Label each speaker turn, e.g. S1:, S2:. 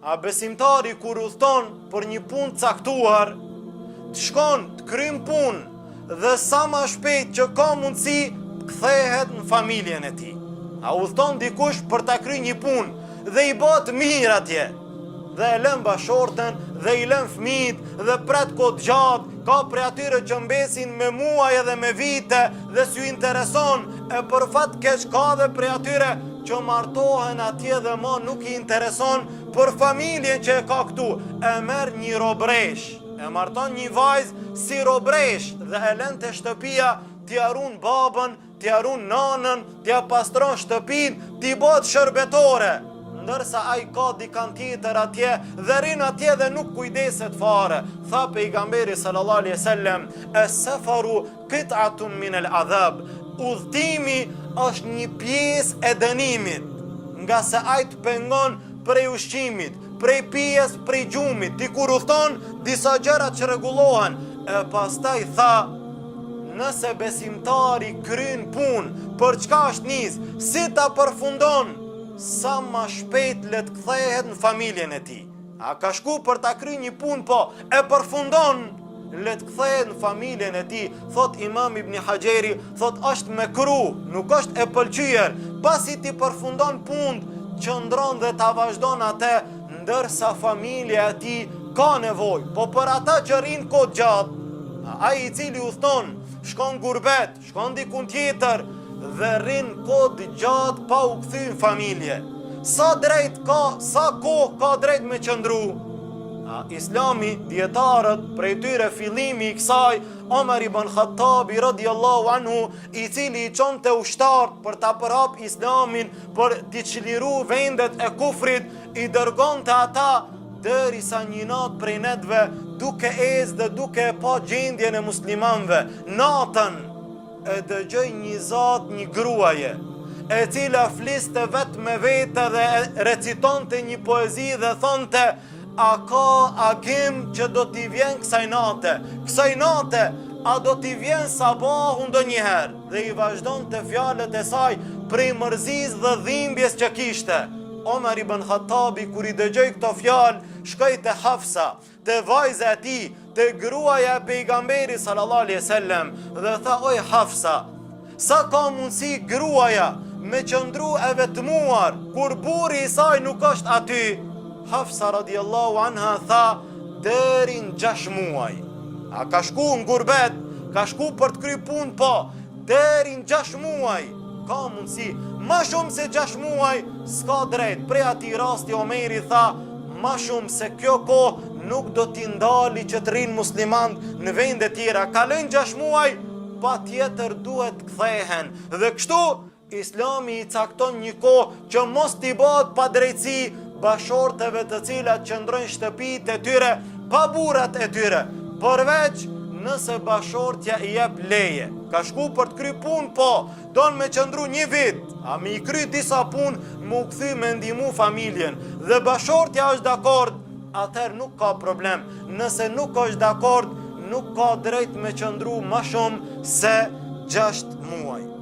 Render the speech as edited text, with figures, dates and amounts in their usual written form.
S1: A besimtari kur udhton për një punë caktuar, të shkon të krym punë dhe sa më shpejt që ka mundësi kthehet në familjen e tij. A udhton dikush për ta kryer një punë dhe i bëhet mirë atje, dhe e lën bashortën dhe i lën fëmijët dhe pret kohë gjatë, ka prej atyre që mbesin me muaj edhe me vite dhe s'ju intereson, e për fat keq ka dhe prej atyre që martohen atje dhe më nuk i intereson për familjen që e ka këtu. E merr një robresh, e marton një vajzë si robresh dhe e lën te shtëpia, t'i harun babën, t'i harun nanën, t'i pastron shtëpinë, t'i bëhet shërbetore. Ndërsa ai ka dikan tjetër atje dhe rin atje dhe nuk kujdeset fare. Tha pejgamberi sallallahu alaihi wasallam, "Es-safaru qit'atun min al-adhab." Udhtimi është një pjesë e dënimit, nga se ai të pengon prej ushqimit, prej pijes, prej gjumit. Ti kur udhton, disa gjëra që rregullohen. E pastaj tha, nëse besimtari kryen punë, për çka është nis, si ta përfundon, sa ma shpejt le të kthehet në familjen e tij. A ka shku për ta kryer një punë, po e përfundon, le të kthehet në familjen e tij. Thot Imam Ibn Hajeri, thot është mekruh, nuk është e pëlqyer. Pasi ti përfundon punë, qëndron dhe ta vazhdon atë, ndërsa familja e tij ka nevojë. Po për ata që rrin kohë gjatë, ai i cili udhton, shkon gurbet, shkon dikun tjetër dhe rrin kohë gjatë pa u kthy në familje. Sa drejt ka, sa kohë ka drejt me qëndru? Islami, dietarët, prej tyre fillimi i kësaj, Omar ibn Khattabi radiallahu anhu, i cili i çonte ushtarët për ta përhap islamin, për t'i çliru vendet e kufrit, i dërgonte ata derisa një natë prej netëve, duke ezë dhe duke e pa gjendjen e muslimanëve, natën e dëgjoj një zat, një gruaje, e cila fliste vetë me vete dhe recitonte një poezi dhe thonte, a ka agim që do t'i vjen kësaj nate, a do t'i vjen sabahu ndonjëherë, dhe i vazhdon të fjalët e saj prej mërzis dhe dhimbjes që kishte. Omar ibn Khattabi kur i dëgjoj këto fjalë, shkoi te Hafsa, te vajza e tij, te gruaja e pejgamberit sallallahu alaihi wasallam dhe tha, oj Hafsa, sa ka mundësi gruaja me qëndru e vetmuar kur burri i saj nuk është aty? Hafsa radiallahu anha tha, deri në 6 muaj. A ka shku në gurbet, ka shku për të kry punë, po, deri në 6 muaj. Ka mundësi, ma shumë se 6 muaj, s'ka drejt. Pre ati rasti Omeri tha, ma shumë se kjo kohë nuk do t'i ndali që të rinë muslimant në vende tjera. Kalojnë 6 muaj, pa tjetër duhet kthehen. Dhe kështu, Islami i cakton një kohë që mos t'i bëhet pa drejtësi bashorteve të cilat qëndrojnë shtëpitë e tyre pa burrat e tyre, përveç nëse bashortja i jep leje. Ka shku për të kry punë, po, don me qëndru një vit, a mi i kry disa punë, mu kthy me ndihmu familjen, dhe bashortja është dakord, atëherë nuk ka problem. Nëse nuk është dakord, nuk ka drejt me qëndru ma shumë se 6 muaj.